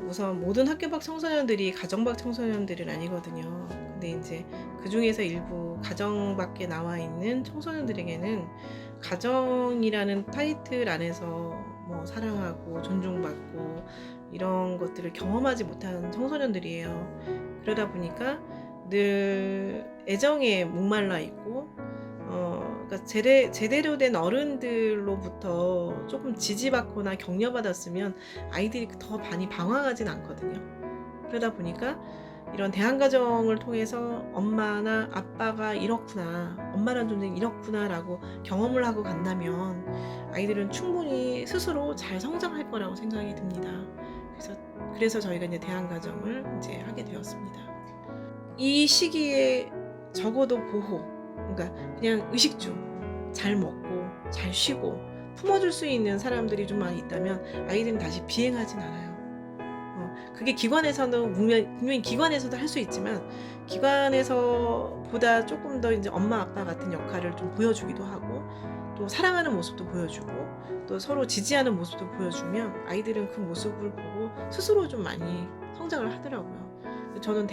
우선 모든 학교 밖 청소년들이 가정 밖 청소년들은 아니거든요. 근데 이제 그 중에서 일부 가정 밖에 나와 있는 청소년들에게는 가정이라는 타이틀 안에서 뭐 사랑하고 존중받고 이런 것들을 경험하지 못한 청소년들이에요. 그러다 보니까 늘 애정에 목말라 있고 그러니까 제대로 된 어른들로부터 조금 지지받거나 격려받았으면 아이들이 더 많이 방황하진 않거든요. 그러다 보니까 이런 대안가정을 통해서 엄마나 아빠가 이렇구나, 엄마란 존재는 이렇구나라고 경험을 하고 간다면 아이들은 충분히 스스로 잘 성장할 거라고 생각이 듭니다. 그래서 저희가 이제 대안가정을 이제 하게 되었습니다. 이 시기에 적어도 보호, 그러니까 그냥 의식주, 잘 먹고 잘 쉬고 품어줄 수 있는 사람들이 좀 많이 있다면 아이들은 다시 비행하진 않아요. 그게 기관에서는 분명히 기관에서도 할 수 있지만 기관에서보다 조금 더 이제 엄마 아빠 같은 역할을 좀 보여주기도 하고 또 사랑하는 모습도 보여주고 또 서로 지지하는 모습도 보여주면 아이들은 그 모습을 보고 스스로 좀 많이 성장을 하더라고요. 저는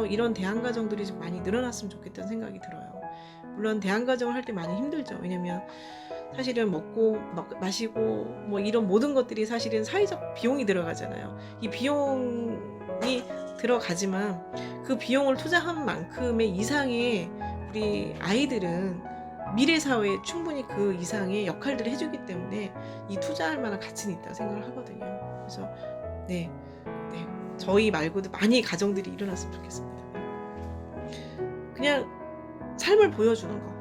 이런 대안가정들이 좀 많이 늘어났으면 좋겠다는 생각이 들어요. 물론 대안가정을 할 때 많이 힘들죠. 왜냐면 사실은 먹고 마시고 뭐 이런 모든 것들이 사실은 사회적 비용이 들어가잖아요. 이 비용이 들어가지만 그 비용을 투자한 만큼의 이상의 우리 아이들은 미래 사회에 충분히 그 이상의 역할들을 해주기 때문에 이 투자할 만한 가치는 있다고 생각을 하거든요. 그래서 네, 저희 말고도 많이 가정들이 일어났으면 좋겠습니다. 그냥 삶을 보여주는 거.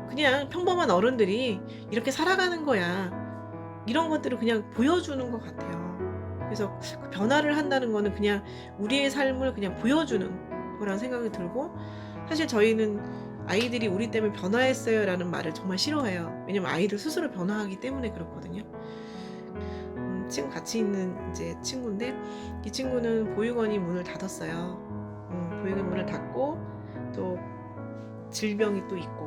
그냥 평범한 어른들이 이렇게 살아가는 거야. 이런 것들을 그냥 보여주는 것 같아요. 그래서 그 변화를 한다는 거는 그냥 우리의 삶을 그냥 보여주는 거라는 생각이 들고 사실 저희는 아이들이 우리 때문에 변화했어요라는 말을 정말 싫어해요. 왜냐면 아이들 스스로 변화하기 때문에 그렇거든요. 친구 같이 있는 이제 친구인데 이 친구는 보육원이 문을 닫았어요. 보육원 문을 닫고 또 질병이 또 있고.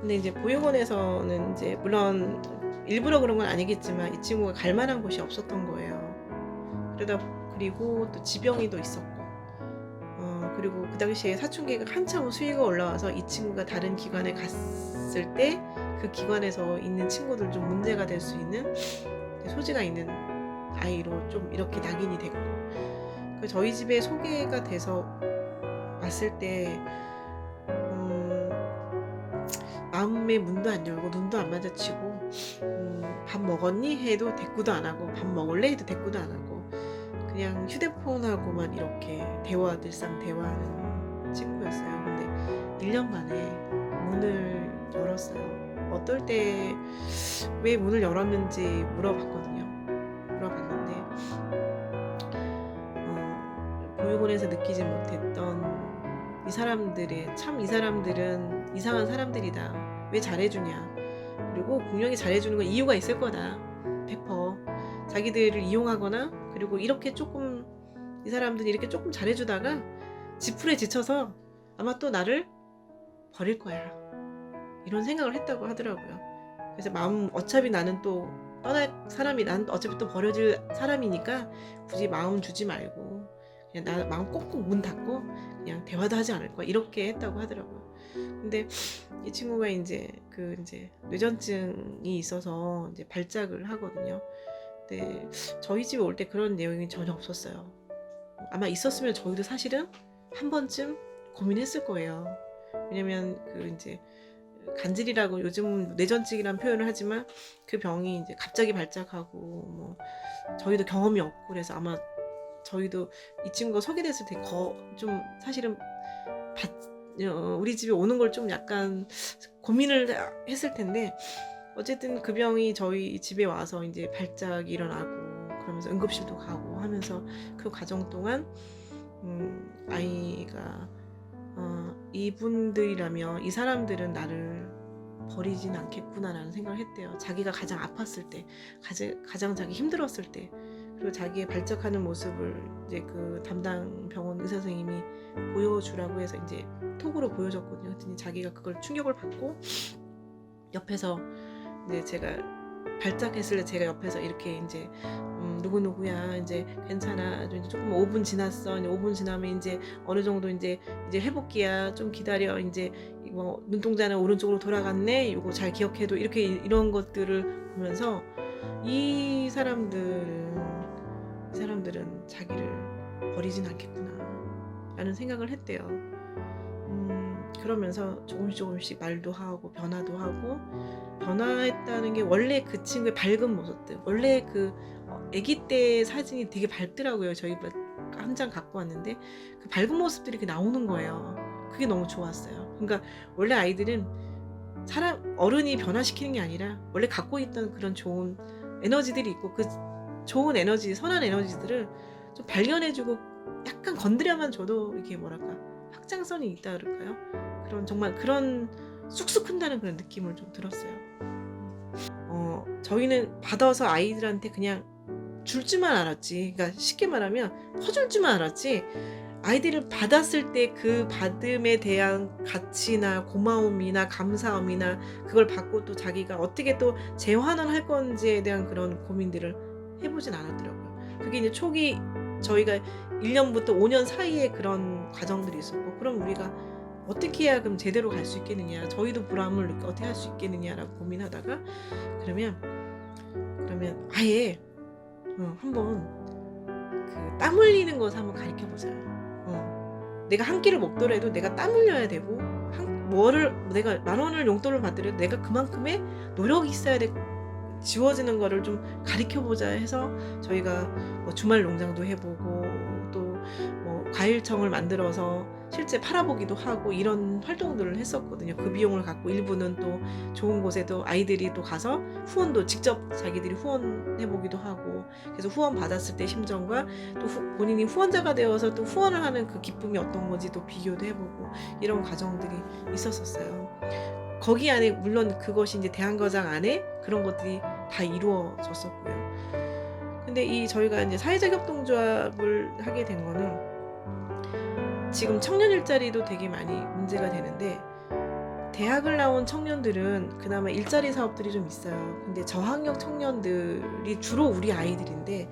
근데 이제 보육원에서는 이제 물론 일부러 그런 건 아니겠지만 이 친구가 갈 만한 곳이 없었던 거예요. 그리고 또 지병이 또 있었고. 그리고 그 당시에 사춘기가 한참 수위가 올라와서 이 친구가 다른 기관에 갔을 때 그 기관에서 있는 친구들 좀 문제가 될 수 있는 소지가 있는 아이로 좀 이렇게 낙인이 됐고 저희 집에 소개가 돼서 왔을 때 마음의 문도 안 열고 눈도 안 마주치고 밥 먹었니? 해도 대꾸도 안 하고 밥 먹을래? 해도 대꾸도 안 하고 그냥 휴대폰하고만 이렇게 늘상 대화하는 친구였어요. 근데 1년 만에 문을 열었어요. 어떨 때 왜 문을 열었는지 물어봤거든요. 물어봤는데 보육원에서 느끼지 못했던 이 사람들은 이상한 사람들이다. 왜 잘해주냐. 그리고 분명히 잘해주는 건 이유가 있을 거다. 100%. 자기들을 이용하거나 그리고 이렇게 조금 이 사람들이 이렇게 조금 잘해주다가 지풀에 지쳐서 아마 또 나를 버릴 거야. 이런 생각을 했다고 하더라고요. 그래서 어차피 나는 또 떠날 사람이 난 어차피 또 버려질 사람이니까 굳이 마음 주지 말고 그냥 나 마음 꼭꼭 문 닫고 그냥 대화도 하지 않을 거야. 이렇게 했다고 하더라고요. 근데 이 친구가 이제 뇌전증이 있어서 이제 발작을 하거든요. 근데 저희 집에 올 때 그런 내용이 전혀 없었어요. 아마 있었으면 저희도 사실은 한 번쯤 고민했을 거예요. 왜냐면 간질이라고 요즘은 뇌전증이라는 표현을 하지만 그 병이 이제 갑자기 발작하고 뭐 저희도 경험이 없고 그래서 아마 저희도 이 친구가 소개됐을 때 좀 사실은 우리 집에 오는 걸 좀 약간 고민을 했을 텐데 어쨌든 그 병이 저희 집에 와서 이제 발작이 일어나고 그러면서 응급실도 가고 하면서 그 과정 동안 아이가 이분들이라면 이 사람들은 나를 버리진 않겠구나라는 생각을 했대요. 자기가 가장 아팠을 때, 가장 자기 힘들었을 때. 또 자기의 발작하는 모습을 이제 그 담당 병원 의사 선생님이 보여주라고 해서 이제 톡으로 보여줬거든요. 그랬더니 자기가 그걸 충격을 받고 옆에서 이제 제가 발작했을 때 제가 옆에서 이렇게 이제 누구누구야 이제 괜찮아 이제 조금 5분 지났어 이제 5분 지나면 이제 어느 정도 이제 회복기야 좀 기다려 이제 뭐 눈동자는 오른쪽으로 돌아갔네 이거 잘 기억해도 이렇게 이런 것들을 보면서 이 사람들은 자기를 버리진 않겠구나 라는 생각을 했대요. 그러면서 조금씩 말도 하고 변화도 하고 변화했다는 게 원래 그 친구의 밝은 모습들 원래 그 아기 때 사진이 되게 밝더라고요. 저희 한 장 갖고 왔는데 그 밝은 모습들이 이렇게 나오는 거예요. 그게 너무 좋았어요. 그러니까 원래 아이들은 어른이 변화시키는 게 아니라 원래 갖고 있던 그런 좋은 에너지들이 있고 그 좋은 에너지 선한 에너지들을 좀 발견해주고 약간 건드려만 줘도 이렇게 뭐랄까 확장성이 있다 그럴까요? 그런 정말 그런 쑥쑥 큰다는 그런 느낌을 좀 들었어요. 저희는 받아서 아이들한테 그냥 줄 줄만 알았지. 그러니까 쉽게 말하면 퍼줄 줄만 알았지. 아이들을 받았을 때 그 받음에 대한 가치나 고마움이나 감사함이나 그걸 받고 또 자기가 어떻게 또 재환원할 건지에 대한 그런 고민들을 해보진 않았더라고요. 그게 이제 초기 저희가 1년부터 5년 사이에 그런 과정들이 있었고 그럼 우리가 어떻게 해야 그럼 제대로 갈 수 있겠느냐 저희도 보람을 느끼 어떻게 할 수 있겠느냐라고 고민하다가 그러면 아예 한번 그 땀 흘리는 것을 한번 가르쳐 보자. 내가 한 끼를 먹더라도 내가 땀 흘려야 되고 내가 10,000원을 용돈을 받더라도 내가 그만큼의 노력이 있어야 돼. 지워지는 거를 좀 가르쳐 보자 해서 저희가 뭐 주말 농장도 해보고 또 뭐 과일청을 만들어서 실제 팔아보기도 하고 이런 활동들을 했었거든요. 그 비용을 갖고 일부는 또 좋은 곳에도 아이들이 또 가서 후원도 직접 자기들이 후원해보기도 하고 그래서 후원 받았을 때 심정과 또 본인이 후원자가 되어서 또 후원을 하는 그 기쁨이 어떤 건지 또 비교도 해보고 이런 과정들이 있었었어요. 거기 안에 물론 그것이 이제 대한거장 안에 그런 것들이 다 이루어졌었고요. 근데 저희가 이제 사회적 협동조합을 하게 된 거는 지금 청년 일자리도 되게 많이 문제가 되는데 대학을 나온 청년들은 그나마 일자리 사업들이 좀 있어요. 근데 저학력 청년들이 주로 우리 아이들인데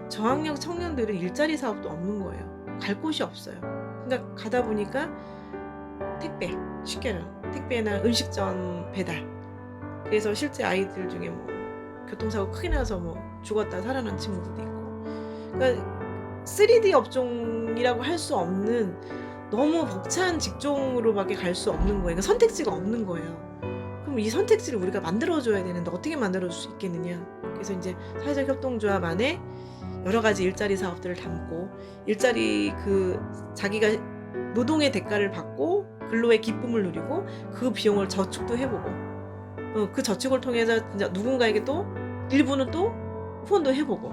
저학력 청년들은 일자리 사업도 없는 거예요. 갈 곳이 없어요. 그러니까 가다 보니까 택배나 음식점 배달. 그래서 실제 아이들 중에 뭐 교통사고 크게 나서 뭐 죽었다 살아난 친구들도 있고. 그러니까 3D 업종이라고 할 수 없는 너무 벅찬 직종으로밖에 갈 수 없는 거예요. 그러니까 선택지가 없는 거예요. 그럼 이 선택지를 우리가 만들어줘야 되는데 어떻게 만들어줄 수 있겠느냐. 그래서 이제 사회적 협동조합 안에 여러 가지 일자리 사업들을 담고 일자리 자기가 노동의 대가를 받고 근로의 기쁨을 누리고 그 비용을 저축도 해보고 그 저축을 통해서 진짜 누군가에게 또 일부는 또 후원도 해보고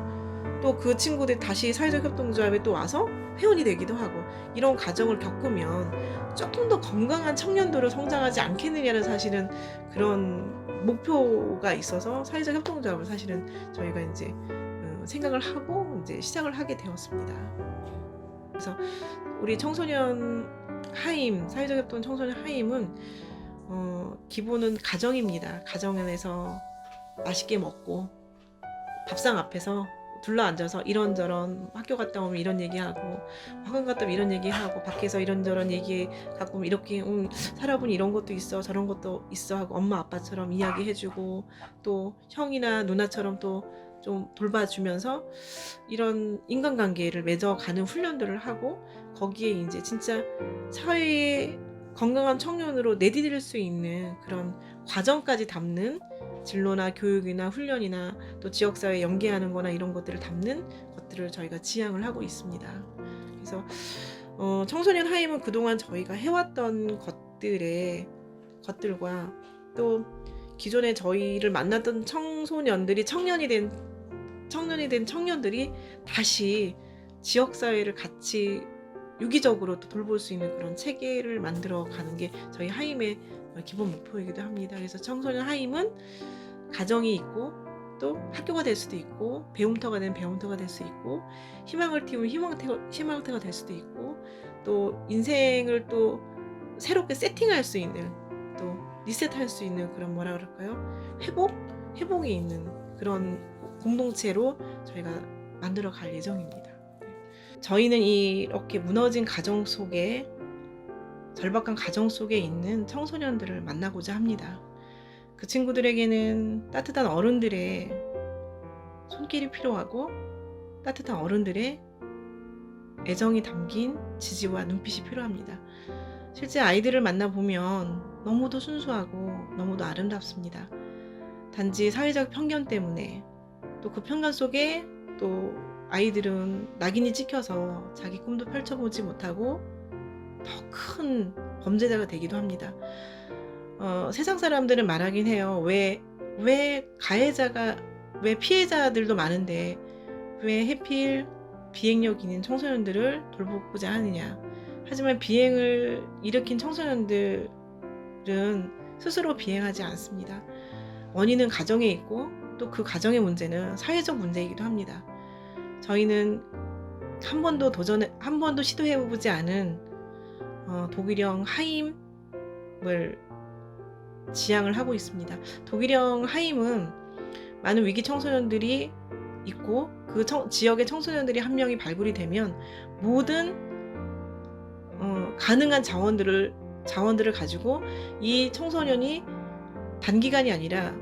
또 그 친구들이 다시 사회적 협동조합에 또 와서 회원이 되기도 하고 이런 과정을 겪으면 조금 더 건강한 청년도로 성장하지 않겠느냐는 사실은 그런 목표가 있어서 사회적 협동조합을 사실은 저희가 이제 생각을 하고 이제 시작을 하게 되었습니다. 그래서 우리 청소년 하임 사회적 협동 청소년 하임은 기본은 가정입니다. 가정 안에서 맛있게 먹고 밥상 앞에서 둘러앉아서 이런저런 학교 갔다 오면 이런 얘기하고 학원 갔다 오면 이런 얘기하고 밖에서 이런저런 얘기 갖고 오면 이렇게 살아보니 이런 것도 있어 저런 것도 있어 하고 엄마 아빠처럼 이야기해주고 또 형이나 누나처럼 또 좀 돌봐주면서 이런 인간관계를 맺어가는 훈련들을 하고 거기에 이제 진짜 사회의 건강한 청년으로 내디딜 수 있는 그런 과정까지 담는 진로나 교육이나 훈련이나 또 지역사회에 연계하는 거나 이런 것들을 담는 것들을 저희가 지향을 하고 있습니다. 그래서 청소년 하임은 그동안 저희가 해왔던 것들과 또 기존에 저희를 만났던 청소년들이 청년이 된 청년들이 다시 지역사회를 같이 유기적으로 또 돌볼 수 있는 그런 체계를 만들어 가는 게 저희 하임의 기본 목표이기도 합니다. 그래서 청소년 하임은 가정이 있고 또 학교가 될 수도 있고, 배움터가 되면 배움터가 될 수 있고, 희망을 띄우면 희망터가 될 수도 있고, 또 인생을 또 새롭게 세팅할 수 있는, 또 리셋할 수 있는 그런 뭐라 그럴까요? 회복이 있는 그런 공동체로 저희가 만들어 갈 예정입니다. 저희는 이렇게 무너진 가정 속에, 절박한 가정 속에 있는 청소년들을 만나고자 합니다. 그 친구들에게는 따뜻한 어른들의 손길이 필요하고, 따뜻한 어른들의 애정이 담긴 지지와 눈빛이 필요합니다. 실제 아이들을 만나보면 너무도 순수하고 너무도 아름답습니다. 단지 사회적 편견 때문에, 또 그 편견 속에 또 아이들은 낙인이 찍혀서 자기 꿈도 펼쳐보지 못하고 더 큰 범죄자가 되기도 합니다. 세상 사람들은 말하긴 해요. 왜 피해자들도 많은데 왜 해필 비행력 있는 청소년들을 돌보고자 하느냐. 하지만 비행을 일으킨 청소년들은 스스로 비행하지 않습니다. 원인은 가정에 있고, 또 그 가정의 문제는 사회적 문제이기도 합니다. 저희는 한 번도 시도해보지 않은 독일형 하임을 지향을 하고 있습니다. 독일형 하임은 많은 위기 청소년들이 있고, 그 지역의 청소년들이 한 명이 발굴이 되면 모든 가능한 자원들을 가지고 이 청소년이 단기간이 아니라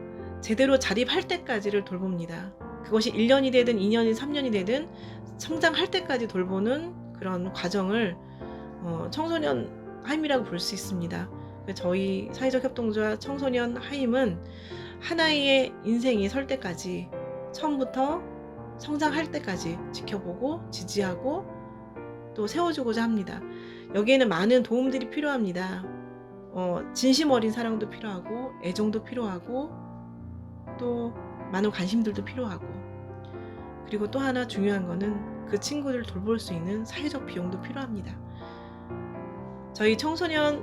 제대로 자립할 때까지를 돌봅니다. 그것이 1년이 되든 2년이 3년이 되든 성장할 때까지 돌보는 그런 과정을 청소년 하임이라고 볼 수 있습니다. 저희 사회적 협동조합 청소년 하임은 하나의 인생이 설 때까지, 처음부터 성장할 때까지 지켜보고 지지하고 또 세워주고자 합니다. 여기에는 많은 도움들이 필요합니다. 진심 어린 사랑도 필요하고, 애정도 필요하고, 또 많은 관심들도 필요하고, 그리고 또 하나 중요한 거는 그 친구들을 돌볼 수 있는 사회적 비용도 필요합니다. 저희 청소년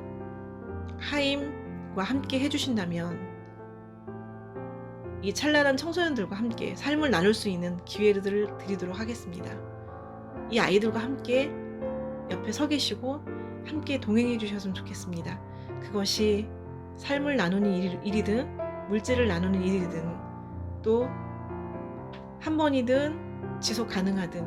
하임과 함께 해주신다면 이 찬란한 청소년들과 함께 삶을 나눌 수 있는 기회를 드리도록 하겠습니다. 이 아이들과 함께 옆에 서 계시고 함께 동행해 주셨으면 좋겠습니다. 그것이 삶을 나누는 일이든 물질을 나누는 일이든, 또 한 번이든 지속 가능하든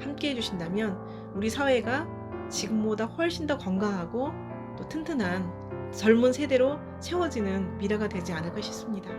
함께 해주신다면 우리 사회가 지금보다 훨씬 더 건강하고 또 튼튼한 젊은 세대로 채워지는 미래가 되지 않을까 싶습니다.